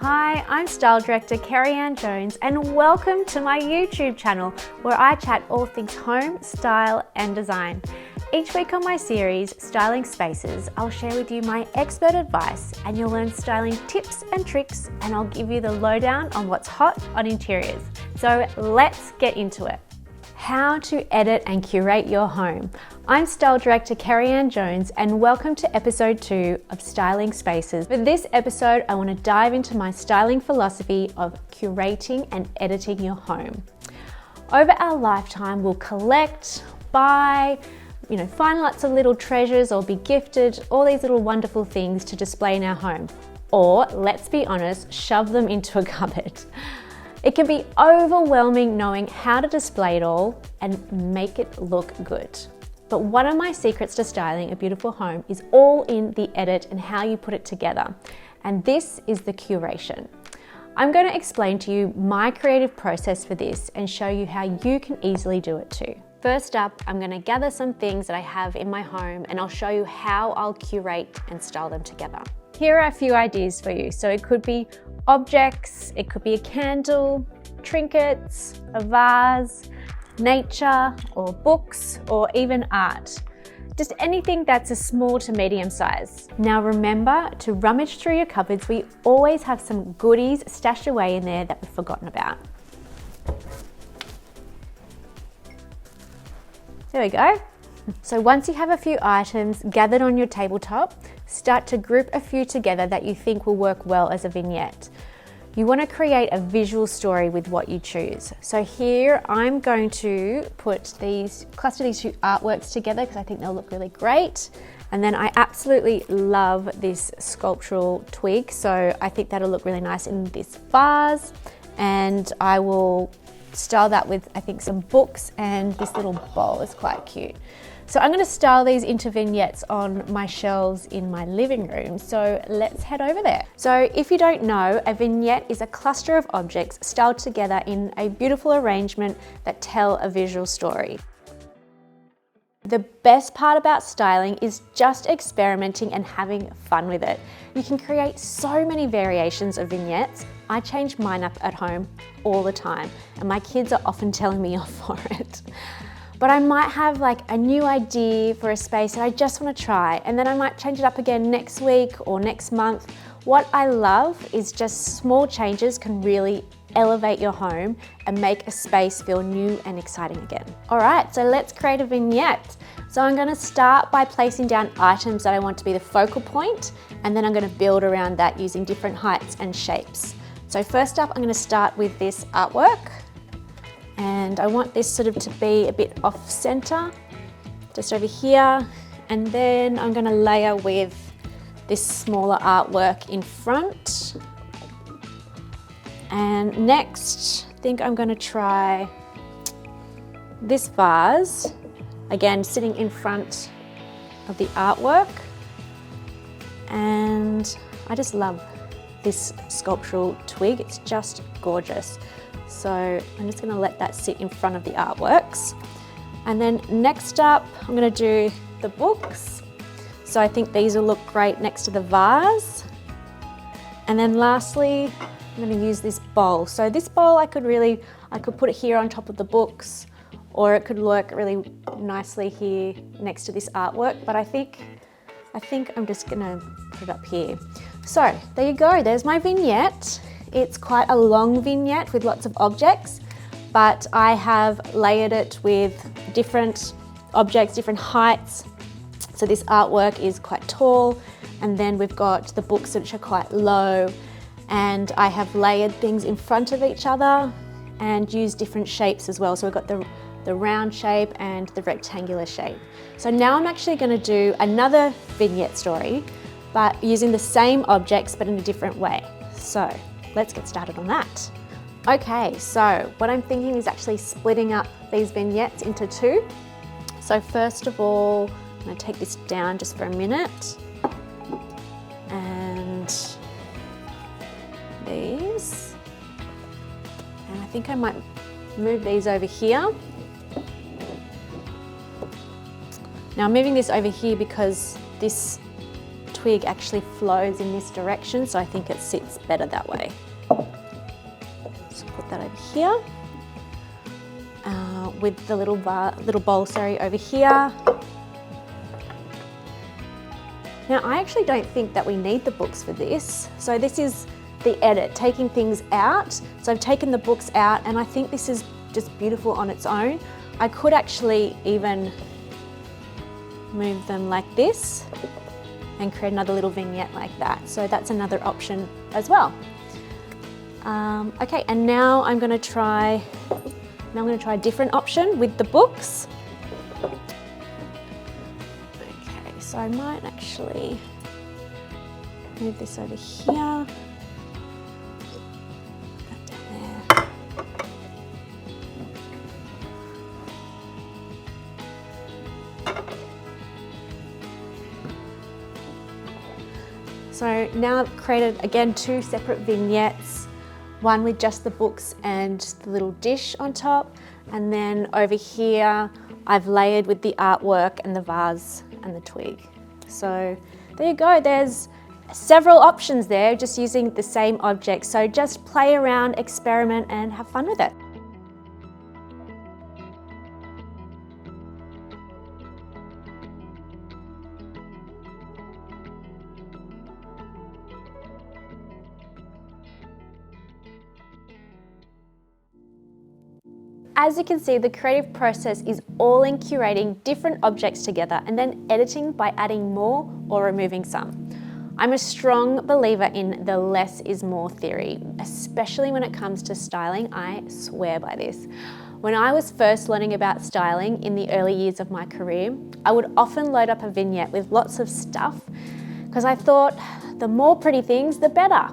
Hi, I'm Style Director Kerry-Ann Jones and welcome to my YouTube channel where I chat all things home, style and design. Each week on my series, Styling Spaces, I'll share with you my expert advice and you'll learn styling tips and tricks and I'll give you the lowdown on what's hot on interiors. So let's get into it. How to edit and curate your home. I'm Style Director Kerry-Ann Jones and welcome to episode 2 of Styling Spaces. For this episode, I want to dive into my styling philosophy of curating and editing your home. Over our lifetime, we'll collect, buy, find lots of little treasures or be gifted all these little wonderful things to display in our home. Or, let's be honest, shove them into a cupboard. It can be overwhelming knowing how to display it all and make it look good. But one of my secrets to styling a beautiful home is all in the edit and how you put it together. And this is the curation. I'm going to explain to you my creative process for this and show you how you can easily do it too. First up, I'm going to gather some things that I have in my home and I'll show you how I'll curate and style them together. Here are a few ideas for you. So it could be objects, it could be a candle, trinkets, a vase, nature or books or even art. Just anything that's a small to medium size. Now remember to rummage through your cupboards. We always have some goodies stashed away in there that we've forgotten about. There we go. So once you have a few items gathered on your tabletop, start to group a few together that you think will work well as a vignette. You want to create a visual story with what you choose. So here I'm going to cluster these two artworks together because I think they'll look really great. And then I absolutely love this sculptural twig. So I think that'll look really nice in this vase. And I will style that with, I think, some books, and this little bowl is quite cute. So I'm going to style these into vignettes on my shelves in my living room. So let's head over there. So if you don't know, a vignette is a cluster of objects styled together in a beautiful arrangement that tell a visual story. The best part about styling is just experimenting and having fun with it. You can create so many variations of vignettes. I change mine up at home all the time, and my kids are often telling me off for it. But I might have like a new idea for a space that I just want to try, and then I might change it up again next week or next month. What I love is just small changes can really elevate your home and make a space feel new and exciting again. All right, so let's create a vignette. So I'm going to start by placing down items that I want to be the focal point, and then I'm going to build around that using different heights and shapes. So first up, I'm going to start with this artwork. And I want this sort of to be a bit off center, just over here. And then I'm going to layer with this smaller artwork in front. And next, I think I'm going to try this vase, again sitting in front of the artwork. And I just love this sculptural twig, it's just gorgeous. So I'm just going to let that sit in front of the artworks. And then next up, I'm going to do the books. So I think these will look great next to the vase. And then lastly, I'm going to use this bowl. So this bowl I could put it here on top of the books, or it could work really nicely here next to this artwork. But I think I'm just going to put it up here. So there you go, there's my vignette. It's quite a long vignette with lots of objects, but I have layered it with different objects, different heights. So this artwork is quite tall, and then we've got the books which are quite low, and I have layered things in front of each other and used different shapes as well. So we've got the round shape and the rectangular shape. So now I'm actually going to do another vignette story, but using the same objects but in a different way. So let's get started on that. Okay, so what I'm thinking is actually splitting up these vignettes into two. So first of all, I'm going to take this down just for a minute. And these. And I think I might move these over here. Now I'm moving this over here because this twig actually flows in this direction, so I think it sits better that way. So put that over here. With the little bowl, over here. Now, I actually don't think that we need the books for this. So this is the edit, taking things out. So I've taken the books out, and I think this is just beautiful on its own. I could actually even move them like this and create another little vignette like that. So that's another option as well. Okay, and now I'm going to try a different option with the books. Okay, so I might actually move this over here. That down there. So now I've created, again, 2 separate vignettes, one with just the books and the little dish on top, and then over here I've layered with the artwork and the vase and the twig. So there you go, there's several options there, just using the same object. So just play around, experiment, and have fun with it. As you can see, the creative process is all in curating different objects together and then editing by adding more or removing some. I'm a strong believer in the less is more theory, especially when it comes to styling. I swear by this. When I was first learning about styling in the early years of my career, I would often load up a vignette with lots of stuff because I thought the more pretty things, the better.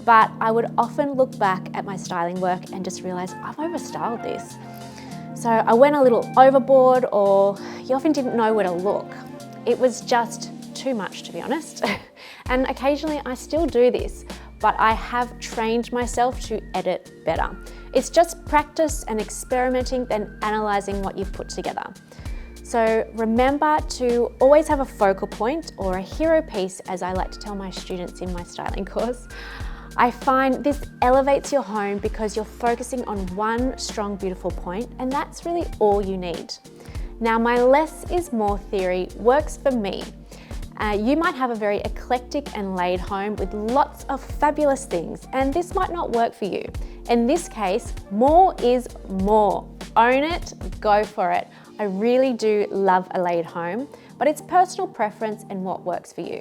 But I would often look back at my styling work and just realize I've overstyled this. So I went a little overboard, or you often didn't know where to look. It was just too much, to be honest. And occasionally I still do this, but I have trained myself to edit better. It's just practice and experimenting, then analyzing what you've put together. So remember to always have a focal point, or a hero piece, as I like to tell my students in my styling course. I find this elevates your home because you're focusing on one strong, beautiful point, and that's really all you need. Now, my less is more theory works for me. You might have a very eclectic and laid home with lots of fabulous things, and this might not work for you. In this case, more is more. Own it, go for it. I really do love a laid home, but it's personal preference and what works for you.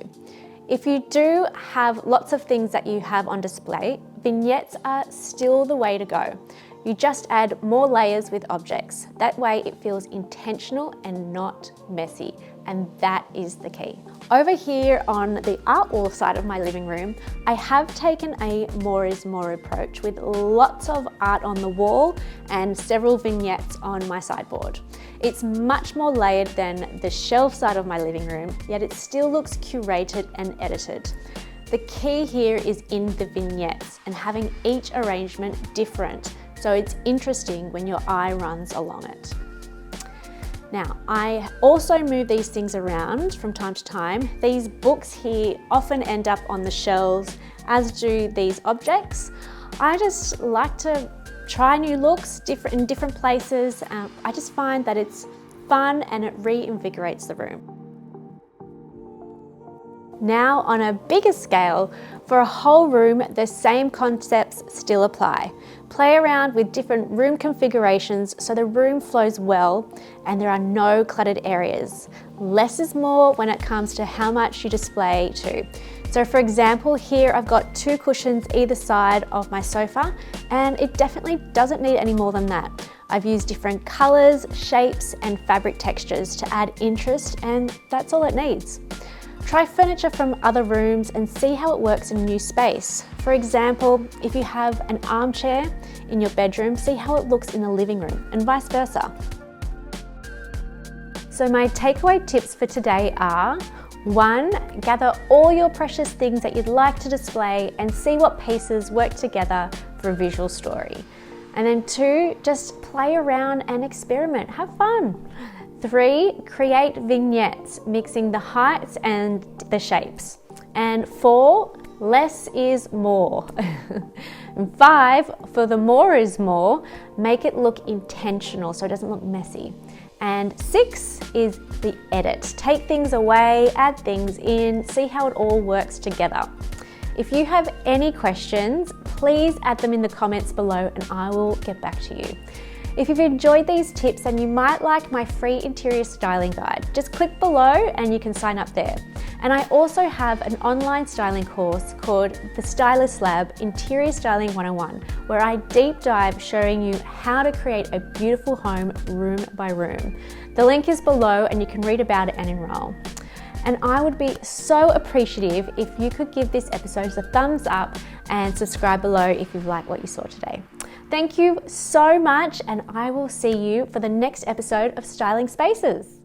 If you do have lots of things that you have on display, vignettes are still the way to go. You just add more layers with objects. That way it feels intentional and not messy, and that is the key. Over here on the art wall side of my living room, I have taken a more is more approach with lots of art on the wall and several vignettes on my sideboard. It's much more layered than the shelf side of my living room, yet it still looks curated and edited. The key here is in the vignettes and having each arrangement different, so it's interesting when your eye runs along it. Now, I also move these things around from time to time. These books here often end up on the shelves, as do these objects. I just like to try new looks in different places. I just find that it's fun and it reinvigorates the room. Now, on a bigger scale, for a whole room, the same concepts still apply. Play around with different room configurations so the room flows well and there are no cluttered areas. Less is more when it comes to how much you display too. So for example, here I've got 2 cushions either side of my sofa, and it definitely doesn't need any more than that. I've used different colors, shapes, and fabric textures to add interest, and that's all it needs. Try furniture from other rooms and see how it works in a new space. For example, if you have an armchair in your bedroom, see how it looks in the living room, and vice versa. So my takeaway tips for today are: 1, gather all your precious things that you'd like to display and see what pieces work together for a visual story. And then 2, just play around and experiment, have fun. 3, create vignettes, mixing the heights and the shapes. And 4, less is more. And 5, for the more is more, make it look intentional so it doesn't look messy. And 6 is the edit. Take things away, add things in, see how it all works together. If you have any questions, please add them in the comments below and I will get back to you. If you've enjoyed these tips and you might like my free interior styling guide, just click below and you can sign up there. And I also have an online styling course called the Stylist Lab Interior Styling 101, where I deep dive showing you how to create a beautiful home room by room. The link is below and you can read about it and enroll. And I would be so appreciative if you could give this episode a thumbs up and subscribe below if you've liked what you saw today. Thank you so much, and I will see you for the next episode of Styling Spaces.